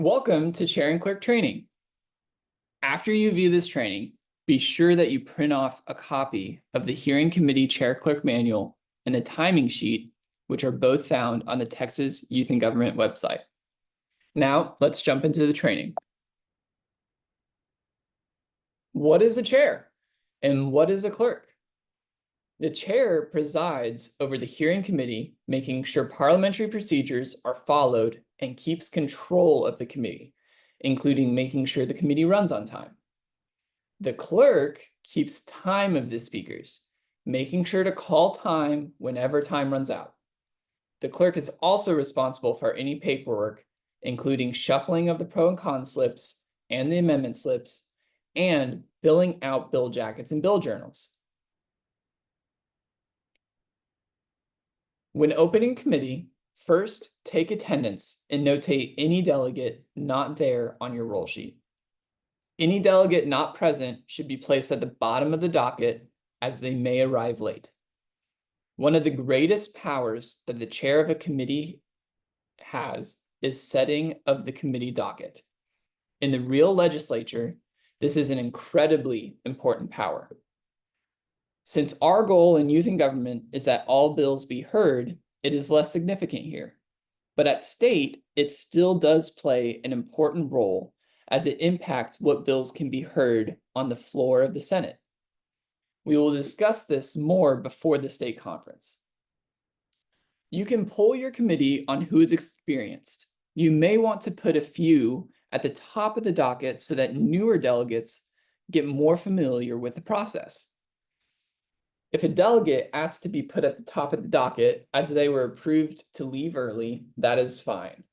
Welcome to Chair and Clerk training. After you view this training, be sure that you print off a copy of the Hearing Committee Chair Clerk Manual and the timing sheet, which are both found on the Texas Youth and Government website. Now, let's jump into the training. What is a chair and what is a clerk? The chair presides over the hearing committee, making sure parliamentary procedures are followed and keeps control of the committee, including making sure the committee runs on time. The clerk keeps time of the speakers, making sure to call time whenever time runs out. The clerk is also responsible for any paperwork, including shuffling of the pro and con slips and the amendment slips, and filling out bill jackets and bill journals. When opening committee, first take attendance and notate any delegate not there on your roll sheet. Any delegate not present should be placed at the bottom of the docket as they may arrive late. One of the greatest powers that the chair of a committee has is setting of the committee docket. In the real legislature, this is an incredibly important power. Since our goal in youth and government is that all bills be heard, it is less significant here. But at state, it still does play an important role as it impacts what bills can be heard on the floor of the Senate. We will discuss this more before the state conference. You can poll your committee on who is experienced. You may want to put a few at the top of the docket so that newer delegates get more familiar with the process. If a delegate asks to be put at the top of the docket as they were approved to leave early, that is fine.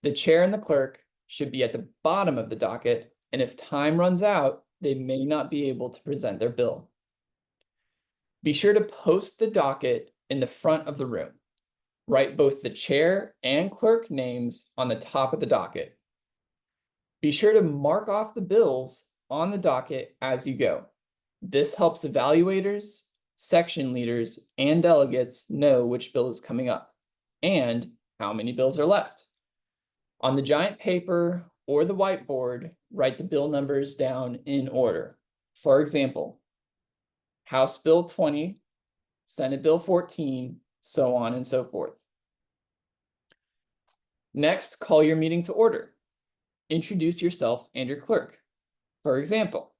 The chair and the clerk should be at the bottom of the docket, and if time runs out, they may not be able to present their bill. Be sure to post the docket in the front of the room. Write both the chair and clerk names on the top of the docket. Be sure to mark off the bills on the docket as you go. This helps evaluators, section leaders, and delegates know which bill is coming up and how many bills are left. On the giant paper or the whiteboard, write the bill numbers down in order. For example, House Bill 20, Senate Bill 14, so on and so forth. Next, call your meeting to order. Introduce yourself and your clerk. For example,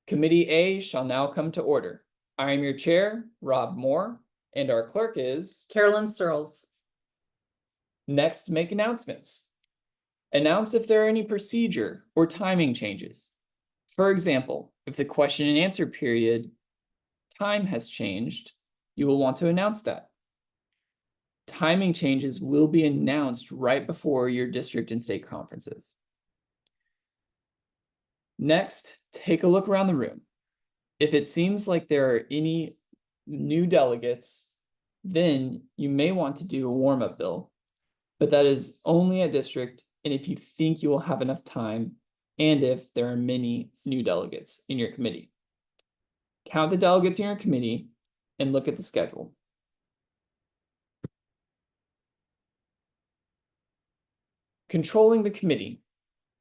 Committee A shall now come to order. I am your chair, Rob Moore, and our clerk is Carolyn Searles. Next, make announcements. Announce if there are any procedure or timing changes. For example, if the question and answer period time has changed, you will want to announce that. Timing changes will be announced right before your district and state conferences. Next, take a look around the room. If it seems like there are any new delegates, then you may want to do a warm-up bill, but that is only at district and if you think you will have enough time and if there are many new delegates in your committee. Count the delegates in your committee and look at the schedule. Controlling the committee.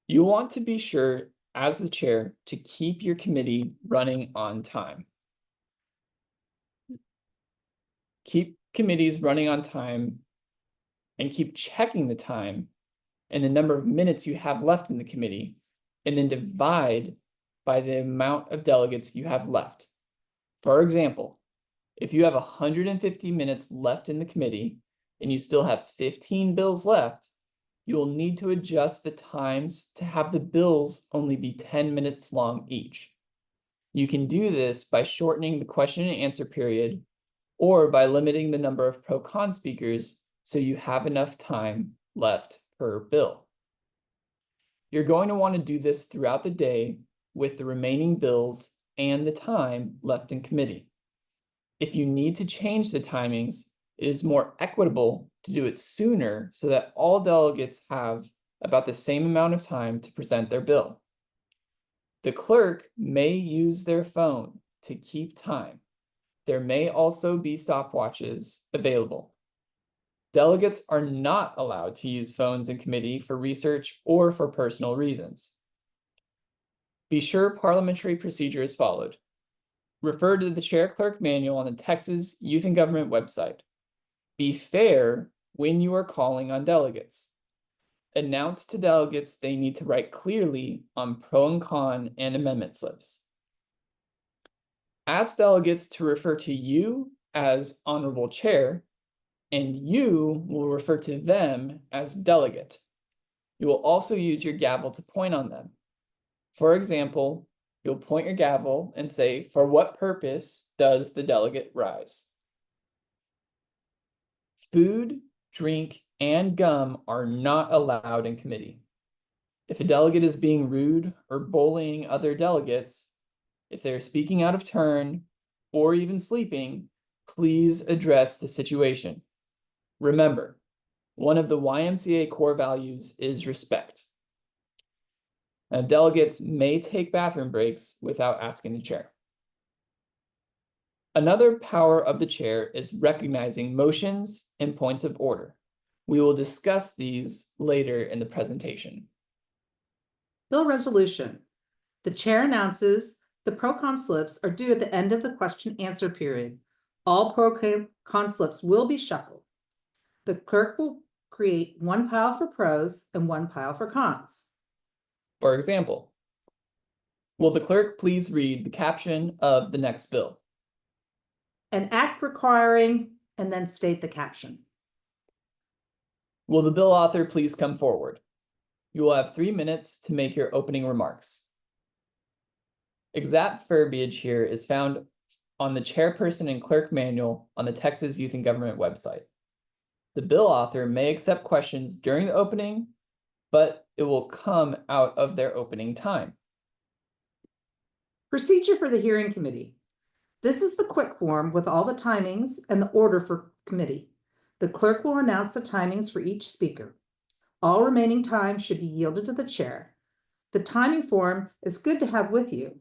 You want to be sure as the chair to keep your committee running on time. Keep committees running on time and keep checking the time and the number of minutes you have left in the committee, and then divide by the amount of delegates you have left. For example, if you have 150 minutes left in the committee and you still have 15 bills left, you will need to adjust the times to have the bills only be 10 minutes long each. You can do this by shortening the question and answer period or by limiting the number of pro-con speakers so you have enough time left per bill. You're going to want to do this throughout the day with the remaining bills and the time left in committee. If you need to change the timings, it is more equitable to do it sooner so that all delegates have about the same amount of time to present their bill. The clerk may use their phone to keep time. There may also be stopwatches available. Delegates are not allowed to use phones in committee for research or for personal reasons. Be sure parliamentary procedure is followed. Refer to the Chair Clerk Manual on the Texas Youth and Government website. Be fair when you are calling on delegates. Announce to delegates they need to write clearly on pro and con and amendment slips. Ask delegates to refer to you as Honorable Chair, and you will refer to them as delegate. You will also use your gavel to point on them. For example, you'll point your gavel and say, "For what purpose does the delegate rise?" Food, drink, and gum are not allowed in committee. If a delegate is being rude or bullying other delegates, if they're speaking out of turn or even sleeping, please address the situation. Remember, one of the YMCA core values is respect. Now, delegates may take bathroom breaks without asking the chair. Another power of the chair is recognizing motions and points of order. We will discuss these later in the presentation. Bill resolution. The chair announces the pro-con slips are due at the end of the question-answer period. All pro-con slips will be shuffled. The clerk will create one pile for pros and one pile for cons. For example, will the clerk please read the caption of the next bill? An act requiring, and then state the caption. Will the bill author please come forward? You will have 3 minutes to make your opening remarks. Exact verbiage here is found on the Chairperson and Clerk Manual on the Texas Youth and Government website. The bill author may accept questions during the opening, but it will come out of their opening time. Procedure for the hearing committee. This is the quick form with all the timings and the order for committee. The clerk will announce the timings for each speaker. All remaining time should be yielded to the chair. The timing form is good to have with you.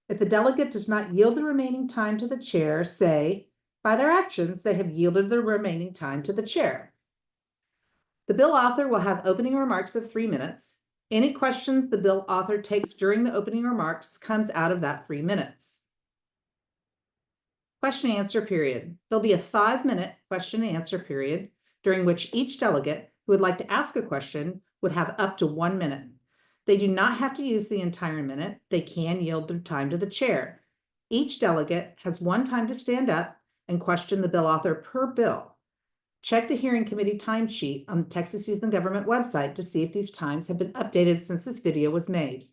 If the delegate does not yield the remaining time to the chair, say, by their actions, they have yielded the remaining time to the chair. The bill author will have opening remarks of 3 minutes. Any questions the bill author takes during the opening remarks comes out of that 3 minutes. Question and answer period. There'll be a 5-minute question and answer period during which each delegate who would like to ask a question would have up to 1 minute. They do not have to use the entire minute. They can yield their time to the chair. Each delegate has 1 time to stand up and question the bill author per bill. Check the hearing committee time sheet on the Texas Youth and Government website to see if these times have been updated since this video was made.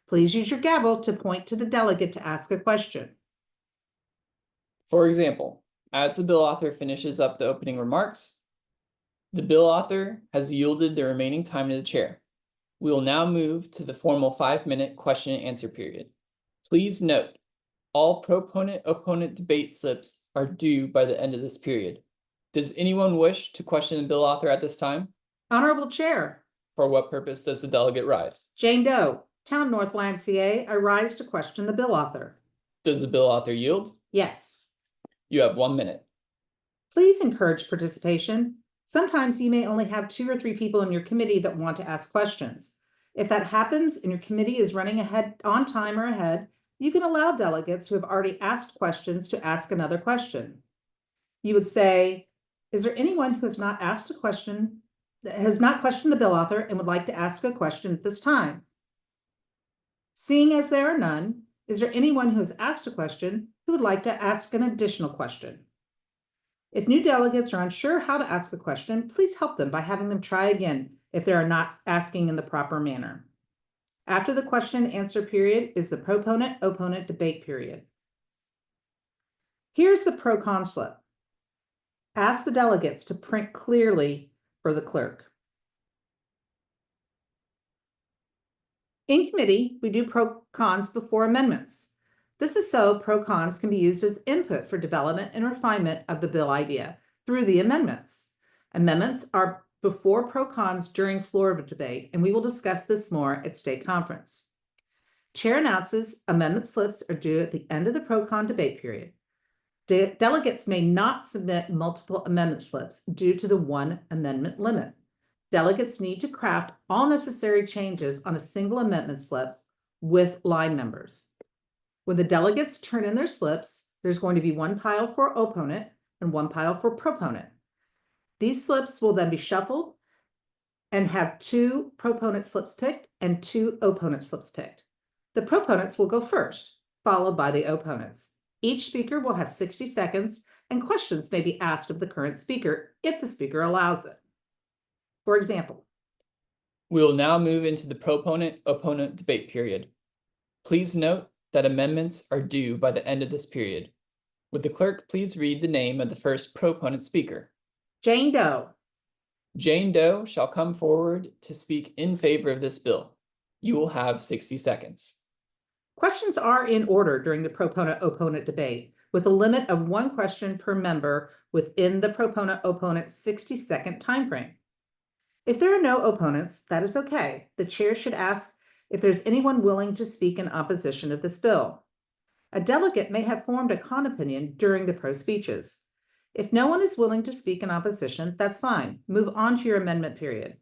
Please use your gavel to point to the delegate to ask a question. For example, as the bill author finishes up the opening remarks, the bill author has yielded the remaining time to the chair. We will now move to the formal 5-minute question and answer period. Please note, all proponent-opponent debate slips are due by the end of this period. Does anyone wish to question the bill author at this time? Honorable Chair. For what purpose does the delegate rise? Jane Doe, Town North YMCA, I rise to question the bill author. Does the bill author yield? Yes. You have 1 minute. Please encourage participation. Sometimes you may only have 2 or 3 people in your committee that want to ask questions. If that happens and your committee is running ahead on time or ahead, you can allow delegates who have already asked questions to ask another question. You would say, is there anyone who has not asked a question, has not questioned the bill author and would like to ask a question at this time? Seeing as there are none, is there anyone who has asked a question who would like to ask an additional question? If new delegates are unsure how to ask a question, please help them by having them try again if they are not asking in the proper manner. After the question and answer period is the proponent-opponent debate period. Here's the pro-con slip. Ask the delegates to print clearly for the clerk. In committee, we do pro-cons before amendments. This is so pro-cons can be used as input for development and refinement of the bill idea through the amendments. Amendments are before pro-cons during floor debate, and we will discuss this more at state conference. Chair announces amendment slips are due at the end of the pro-con debate period. Delegates may not submit multiple amendment slips due to the one amendment limit. Delegates need to craft all necessary changes on a single amendment slips with line numbers. When the delegates turn in their slips, there's going to be one pile for opponent and one pile for proponent. These slips will then be shuffled and have 2 proponent slips picked and 2 opponent slips picked. The proponents will go first, followed by the opponents. Each speaker will have 60 seconds, and questions may be asked of the current speaker if the speaker allows it. For example, we will now move into the proponent-opponent debate period. Please note that amendments are due by the end of this period. Would the clerk please read the name of the first proponent speaker? Jane Doe. Jane Doe shall come forward to speak in favor of this bill. You will have 60 seconds. Questions are in order during the proponent-opponent debate, with a limit of 1 question per member within the proponent-opponent 60-second time frame. If there are no opponents, that is okay. The chair should ask if there's anyone willing to speak in opposition of this bill. A delegate may have formed a con opinion during the pro speeches. If no one is willing to speak in opposition, that's fine. Move on to your amendment period.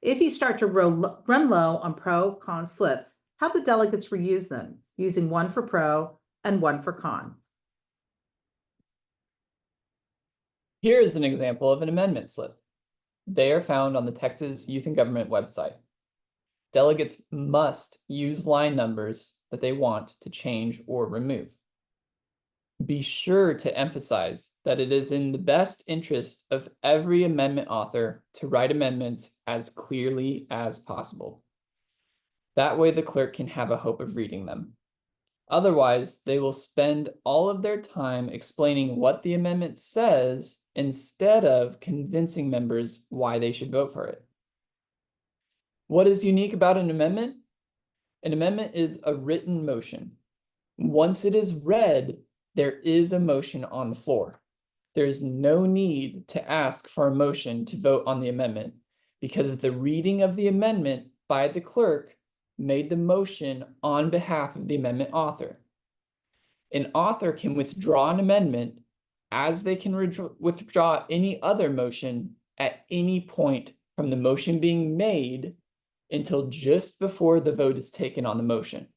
If you start to run low on pro-con slips, have the delegates reuse them, using one for pro and one for con. Here is an example of an amendment slip. They are found on the Texas Youth and Government website. Delegates must use line numbers that they want to change or remove. Be sure to emphasize that it is in the best interest of every amendment author to write amendments as clearly as possible. That way the clerk can have a hope of reading them. Otherwise, they will spend all of their time explaining what the amendment says instead of convincing members why they should vote for it. What is unique about an amendment? An amendment is a written motion. Once it is read, there is a motion on the floor. There is no need to ask for a motion to vote on the amendment because the reading of the amendment by the clerk made the motion on behalf of the amendment author. An author can withdraw an amendment as they can withdraw any other motion at any point from the motion being made until just before the vote is taken on the motion.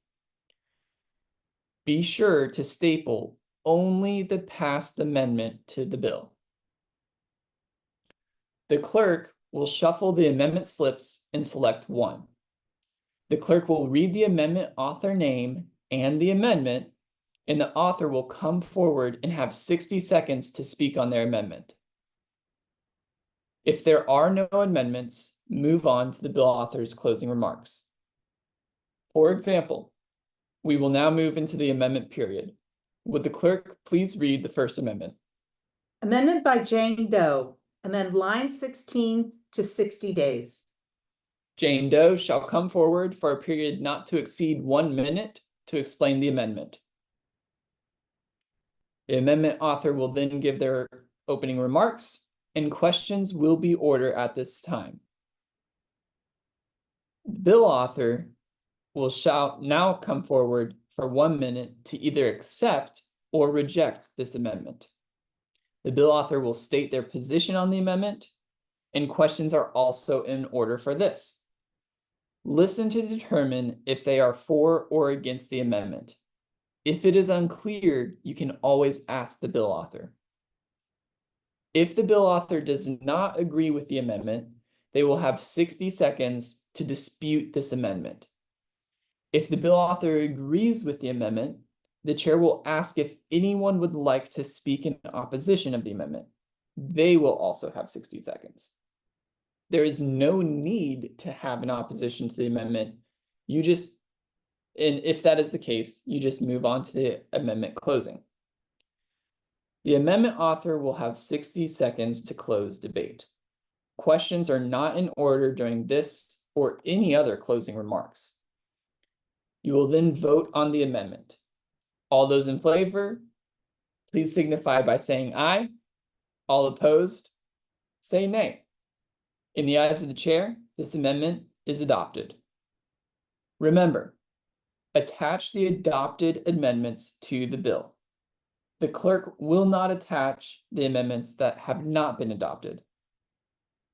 Be sure to staple only the passed amendment to the bill. The clerk will shuffle the amendment slips and select one. The clerk will read the amendment author name and the amendment, and the author will come forward and have 60 seconds to speak on their amendment. If there are no amendments, move on to the bill author's closing remarks. For example, we will now move into the amendment period. Would the clerk please read the first amendment? Amendment by Jane Doe. Amend line 16 to 60 days. Jane Doe shall come forward for a period not to exceed 1 minute to explain the amendment. The amendment author will then give their opening remarks, and questions will be ordered at this time. The bill author will now come forward for 1 minute to either accept or reject this amendment. The bill author will state their position on the amendment, and questions are also in order for this. Listen to determine if they are for or against the amendment. If it is unclear, you can always ask the bill author. If the bill author does not agree with the amendment, they will have 60 seconds to dispute this amendment. If the bill author agrees with the amendment, the chair will ask if anyone would like to speak in opposition of the amendment. They will also have 60 seconds. There is no need to have an opposition to the amendment. And if that is the case, you just move on to the amendment closing. The amendment author will have 60 seconds to close debate. Questions are not in order during this or any other closing remarks. You will then vote on the amendment. All those in favor, please signify by saying aye. All opposed, say nay. In the eyes of the chair, this amendment is adopted. Remember, attach the adopted amendments to the bill. The clerk will not attach the amendments that have not been adopted.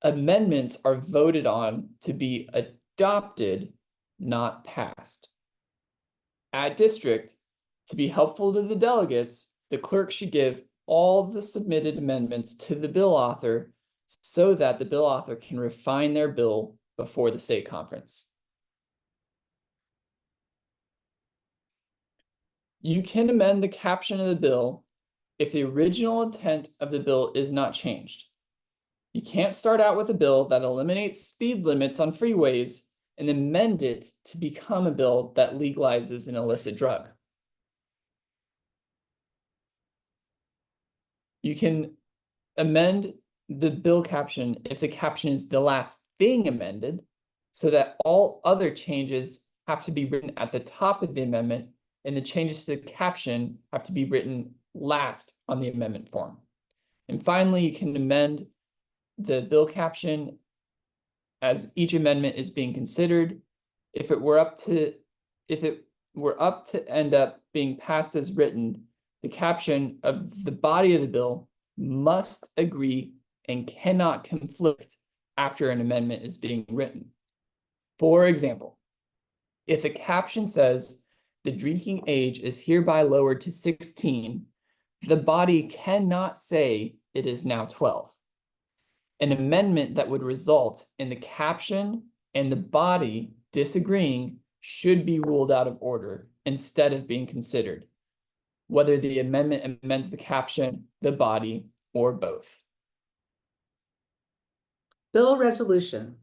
Amendments are voted on to be adopted, not passed. At district, to be helpful to the delegates, the clerk should give all the submitted amendments to the bill author so that the bill author can refine their bill before the state conference. You can amend the caption of the bill if the original intent of the bill is not changed. You can't start out with a bill that eliminates speed limits on freeways and amend it to become a bill that legalizes an illicit drug. You can amend the bill caption if the caption is the last thing amended, so that all other changes have to be written at the top of the amendment, and the changes to the caption have to be written last on the amendment form. And finally, you can amend the bill caption as each amendment is being considered. If it were up to end up being passed as written, the caption of the body of the bill must agree and cannot conflict after an amendment is being written. For example, if a caption says the drinking age is hereby lowered to 16, the body cannot say it is now 12. An amendment that would result in the caption and the body disagreeing should be ruled out of order instead of being considered, whether the amendment amends the caption, the body, or both. Bill resolution.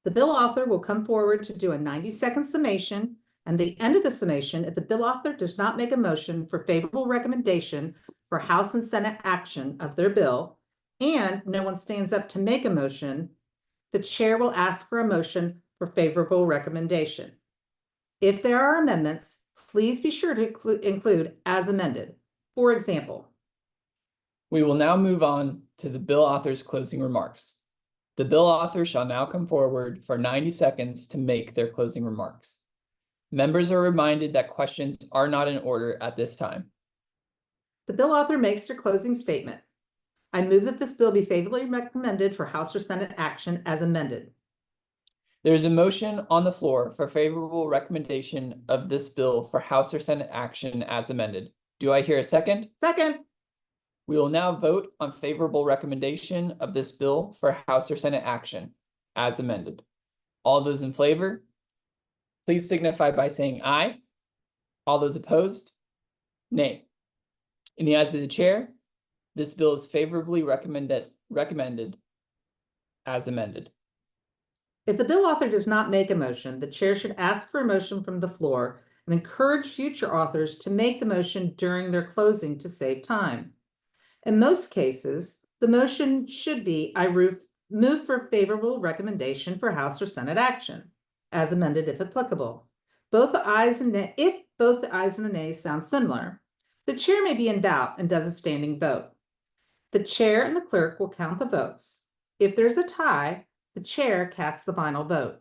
The bill author will come forward to do a 90-second summation, and the end of the summation, if the bill author does not make a motion for favorable recommendation for House and Senate action of their bill, and no one stands up to make a motion, the chair will ask for a motion for favorable recommendation. If there are amendments, please be sure to include as amended. For example, we will now move on to the bill author's closing remarks. The bill author shall now come forward for 90 seconds to make their closing remarks. Members are reminded that questions are not in order at this time. The bill author makes their closing statement. I move that this bill be favorably recommended for House or Senate action as amended. There is a motion on the floor for favorable recommendation of this bill for House or Senate action as amended. Do I hear a second? Second. We will now vote on favorable recommendation of this bill for House or Senate action as amended. All those in favor, please signify by saying aye. All those opposed, nay. In the eyes of the chair, this bill is favorably recommended as amended. If the bill author does not make a motion, the chair should ask for a motion from the floor and encourage future authors to make the motion during their closing to save time. In most cases, the motion should be, I move for favorable recommendation for House or Senate action, as amended if applicable. If both the ayes and the nays sound similar, the chair may be in doubt and does a standing vote. The chair and the clerk will count the votes. If there's a tie, the chair casts the final vote.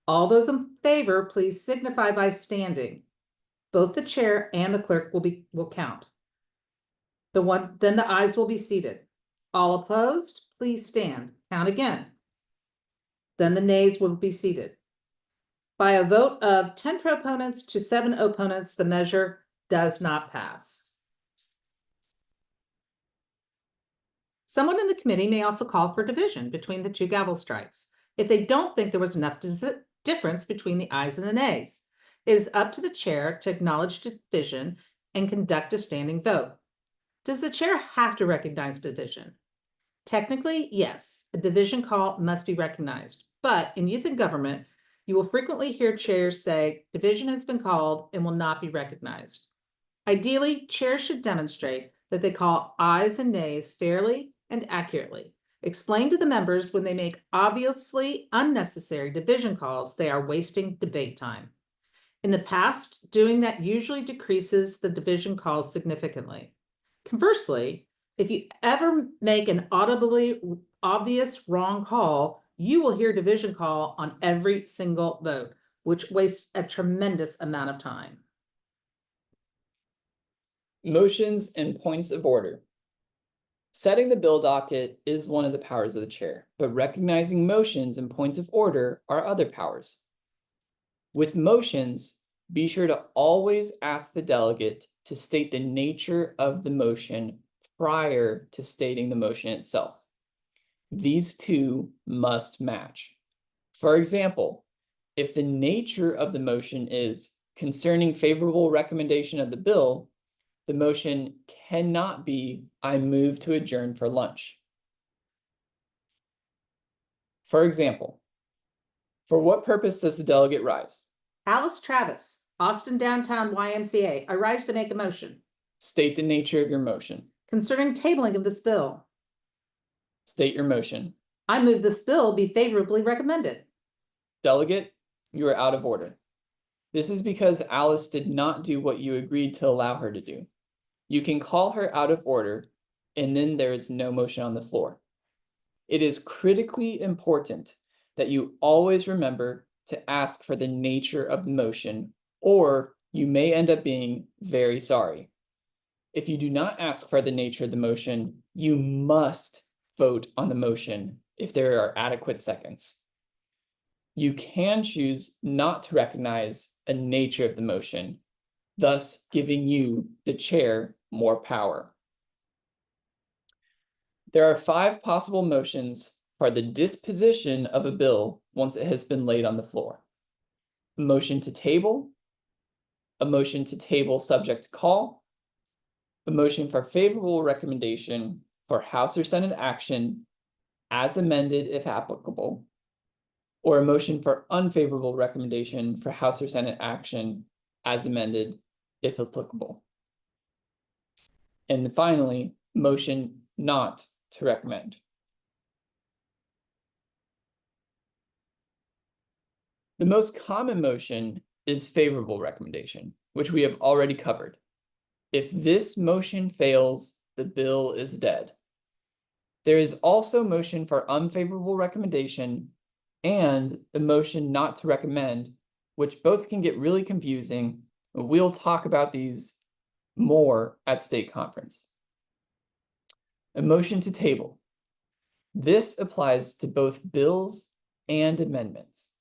All those in favor, please signify by standing. Both the chair and the clerk will count. Then the ayes will be seated. All opposed, please stand. Count again. Then the nays will be seated. By a vote of 10 proponents to 7 opponents, the measure does not pass. Someone in the committee may also call for division between the two gavel strikes if they don't think there was enough difference between the ayes and the nays. It is up to the chair to acknowledge division and conduct a standing vote. Does the chair have to recognize division? Technically, yes, a division call must be recognized, but in youth and government, you will frequently hear chairs say division has been called and will not be recognized. Ideally, chairs should demonstrate that they call ayes and nays fairly and accurately. Explain to the members when they make obviously unnecessary division calls, they are wasting debate time. In the past, doing that usually decreases the division calls significantly. Conversely, if you ever make an audibly obvious wrong call, you will hear division call on every single vote, which wastes a tremendous amount of time. Motions and points of order. Setting the bill docket is one of the powers of the chair, but recognizing motions and points of order are other powers. With motions, be sure to always ask the delegate to state the nature of the motion prior to stating the motion itself. These two must match. For example, if the nature of the motion is concerning favorable recommendation of the bill, the motion cannot be, I move to adjourn for lunch. For example, for what purpose does the delegate rise? Alice Travis, Austin Downtown YMCA. I rise to make a motion State the nature of your motion. concerning tabling of this bill. State your motion. I move this bill be favorably recommended. Delegate, you are out of order. This is because Alice did not do what you agreed to allow her to do. You can call her out of order, and then there is no motion on the floor. It is critically important that you always remember to ask for the nature of the motion, or you may end up being very sorry. If you do not ask for the nature of the motion, you must vote on the motion if there are adequate seconds. You can choose not to recognize a nature of the motion, thus giving you, the chair, more power. There are 5 possible motions for the disposition of a bill once it has been laid on the floor. A motion to table, a motion to table subject to call, a motion for favorable recommendation for House or Senate action as amended if applicable, or a motion for unfavorable recommendation for House or Senate action as amended if applicable. And finally, motion not to recommend. The most common motion is favorable recommendation, which we have already covered. If this motion fails, the bill is dead. There is also motion for unfavorable recommendation and the motion not to recommend, which both can get really confusing. We'll talk about these more at state conference. A motion to table. This applies to both bills and amendments.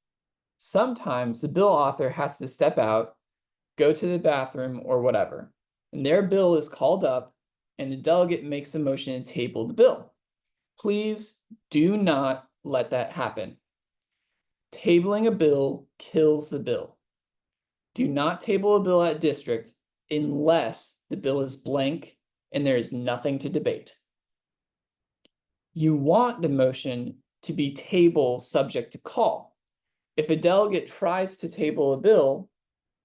Sometimes the bill author has to step out, go to the bathroom or whatever, and their bill is called up and the delegate makes a motion to table the bill. Please do not let that happen. Tabling a bill kills the bill. Do not table a bill at district unless the bill is blank and there is nothing to debate. You want the motion to be table subject to call. If a delegate tries to table a bill,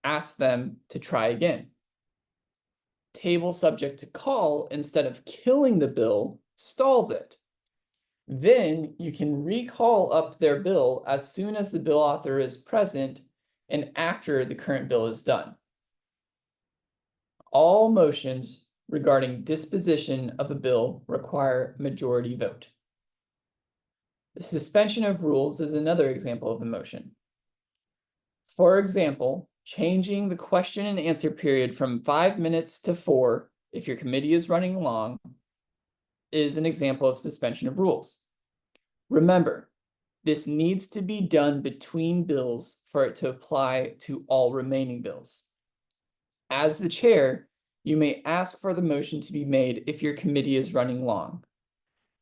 ask them to try again. Table subject to call instead of killing the bill stalls it. Then you can recall up their bill as soon as the bill author is present and after the current bill is done. All motions regarding disposition of a bill require majority vote. The suspension of rules is another example of a motion. For example, changing the question and answer period from 5 minutes to 4 if your committee is running long is an example of suspension of rules. Remember, this needs to be done between bills for it to apply to all remaining bills. As the chair, you may ask for the motion to be made if your committee is running long.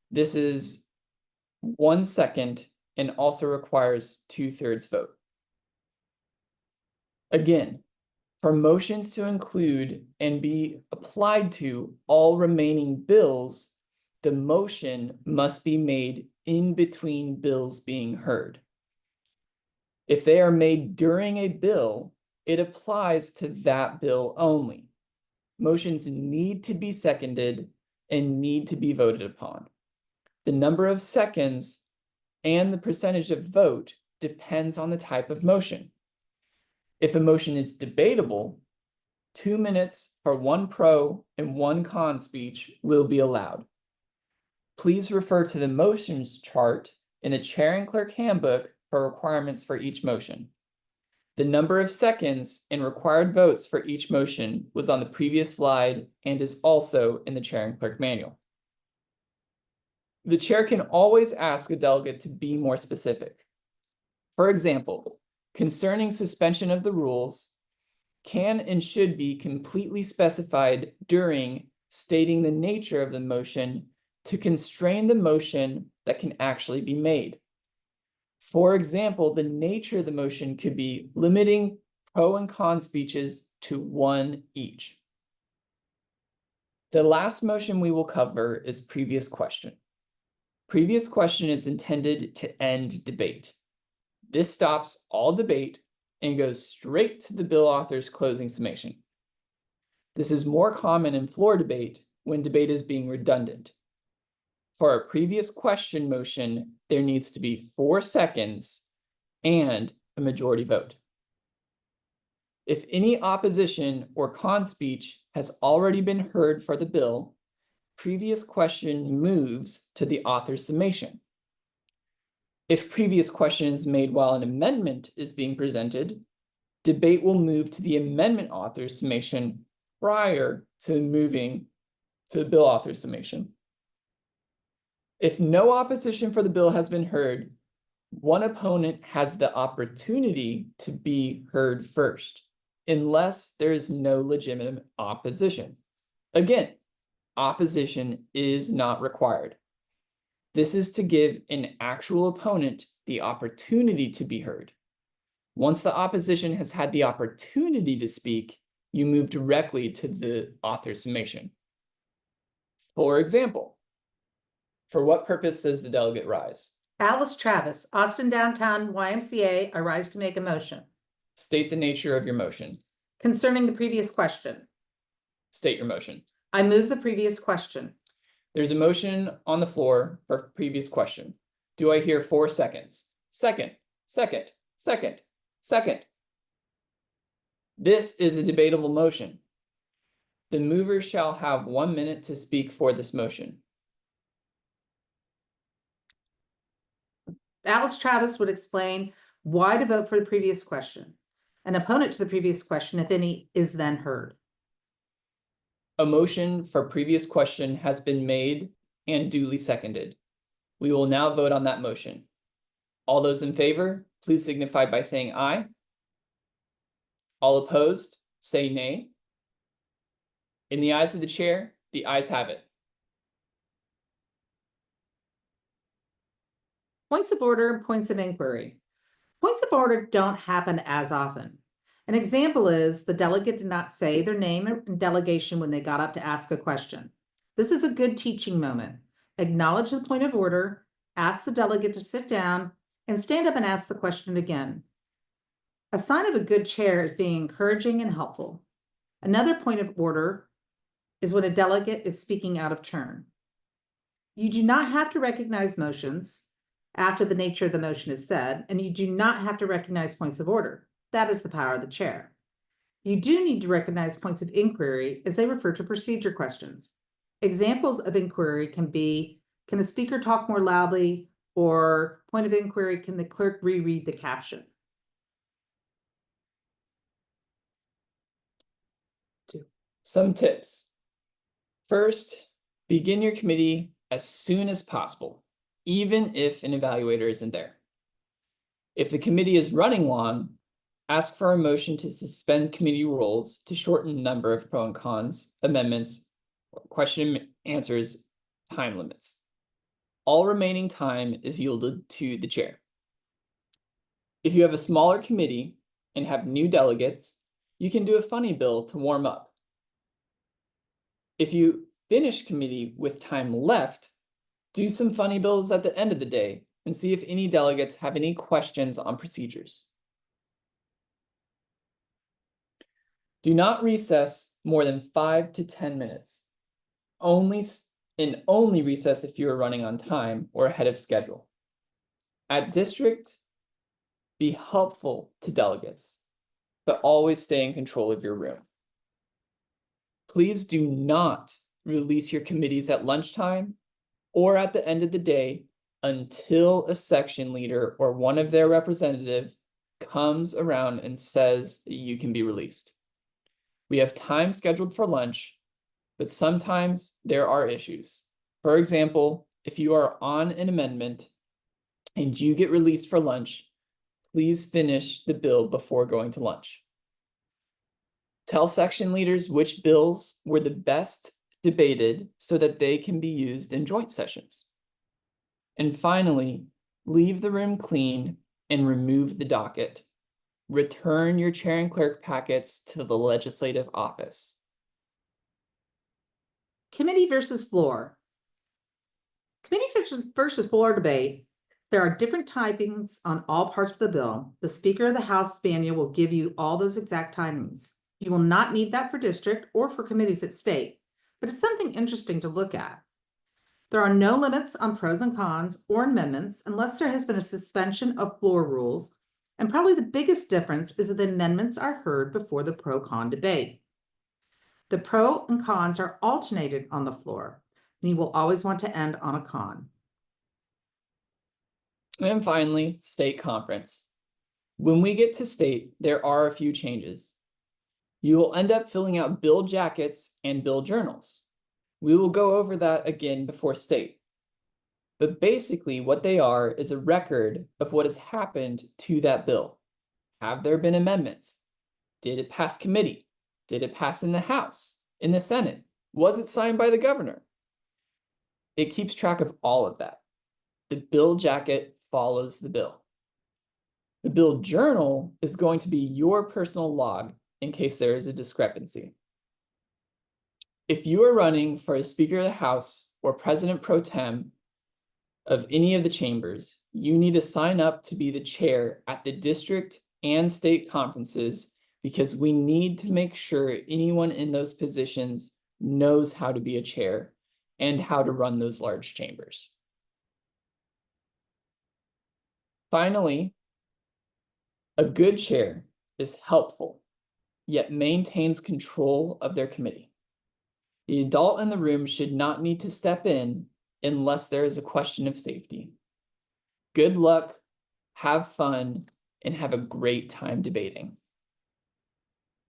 This is 1 second and also requires 2/3 vote. Again, for motions to include and be applied to all remaining bills, the motion must be made in between bills being heard. If they are made during a bill, it applies to that bill only. Motions need to be seconded and need to be voted upon. The number of seconds and the percentage of vote depends on the type of motion. If a motion is debatable, 2 minutes for 1 pro and 1 con speech will be allowed. Please refer to the motions chart in the Chair and Clerk Handbook for requirements for each motion. The number of seconds and required votes for each motion was on the previous slide and is also in the chair and clerk manual. The chair can always ask a delegate to be more specific. For example, concerning suspension of the rules, can and should be completely specified during stating the nature of the motion to constrain the motion that can actually be made. For example, the nature of the motion could be limiting pro and con speeches to 1 each. The last motion we will cover is previous question. Previous question is intended to end debate. This stops all debate and goes straight to the bill author's closing summation. This is more common in floor debate when debate is being redundant. For a previous question motion, there needs to be 4 seconds and a majority vote. If any opposition or con speech has already been heard for the bill, previous question moves to the author's summation. If previous question is made while an amendment is being presented, debate will move to the amendment author's summation prior to moving to the bill author's summation. If no opposition for the bill has been heard, one opponent has the opportunity to be heard first, unless there is no legitimate opposition. Again, opposition is not required. This is to give an actual opponent the opportunity to be heard. Once the opposition has had the opportunity to speak, you move directly to the author's summation. For example, for what purpose does the delegate rise? Alice Travis, Austin Downtown YMCA, I rise to make a motion. State the nature of your motion. Concerning the previous question, State your motion. I move the previous question. There's a motion on the floor for previous question. Do I hear 4 seconds? Second, second, second, second. This is a debatable motion. The mover shall have 1 minute to speak for this motion. Alice Travis would explain why to vote for the previous question. An opponent to the previous question, if any, is then heard. A motion for previous question has been made and duly seconded. We will now vote on that motion. All those in favor, please signify by saying aye. All opposed, say nay. In the eyes of the chair, the ayes have it. Points of order and points of inquiry. Points of order don't happen as often. An example is the delegate did not say their name and delegation when they got up to ask a question. This is a good teaching moment. Acknowledge the point of order, ask the delegate to sit down, and stand up and ask the question again. A sign of a good chair is being encouraging and helpful. Another point of order is when a delegate is speaking out of turn. You do not have to recognize motions after the nature of the motion is said, and you do not have to recognize points of order. That is the power of the chair. You do need to recognize points of inquiry as they refer to procedure questions. Examples of inquiry can be, can the speaker talk more loudly? Or point of inquiry, can the clerk reread the caption? Some tips. First, begin your committee as soon as possible, even if an evaluator isn't there. If the committee is running long, ask for a motion to suspend committee rules to shorten the number of pro and cons, amendments, question and answers, time limits. All remaining time is yielded to the chair. If you have a smaller committee and have new delegates, you can do a funny bill to warm up. If you finish committee with time left, do some funny bills at the end of the day and see if any delegates have any questions on procedures. Do not recess more than 5 to 10 minutes. Only recess if you are running on time or ahead of schedule. At district, be helpful to delegates, but always stay in control of your room. Please do not release your committees at lunchtime or at the end of the day until a section leader or one of their representatives comes around and says that you can be released. We have time scheduled for lunch, but sometimes there are issues. For example, if you are on an amendment and you get released for lunch, please finish the bill before going to lunch. Tell section leaders which bills were the best debated so that they can be used in joint sessions. And finally, leave the room clean and remove the docket. Return your chair and clerk packets to the legislative office. Committee versus floor. Committee versus floor debate. There are different typings on all parts of the bill. The Speaker of the House manual will give you all those exact timings. You will not need that for district or for committees at state, but it's something interesting to look at. There are no limits on pros and cons or amendments unless there has been a suspension of floor rules, and probably the biggest difference is that the amendments are heard before the pro-con debate. The pro and cons are alternated on the floor, and you will always want to end on a con. And finally, state conference. When we get to state, there are a few changes. You will end up filling out bill jackets and bill journals. We will go over that again before state. But basically what they are is a record of what has happened to that bill. Have there been amendments? Did it pass committee? Did it pass in the House, in the Senate? Was it signed by the governor? It keeps track of all of that. The bill jacket follows the bill. The bill journal is going to be your personal log in case there is a discrepancy. If you are running for a Speaker of the House or President Pro Tem of any of the chambers, you need to sign up to be the chair at the district and state conferences because we need to make sure anyone in those positions knows how to be a chair and how to run those large chambers. Finally, a good chair is helpful, yet maintains control of their committee. The adult in the room should not need to step in unless there is a question of safety. Good luck, have fun, and have a great time debating.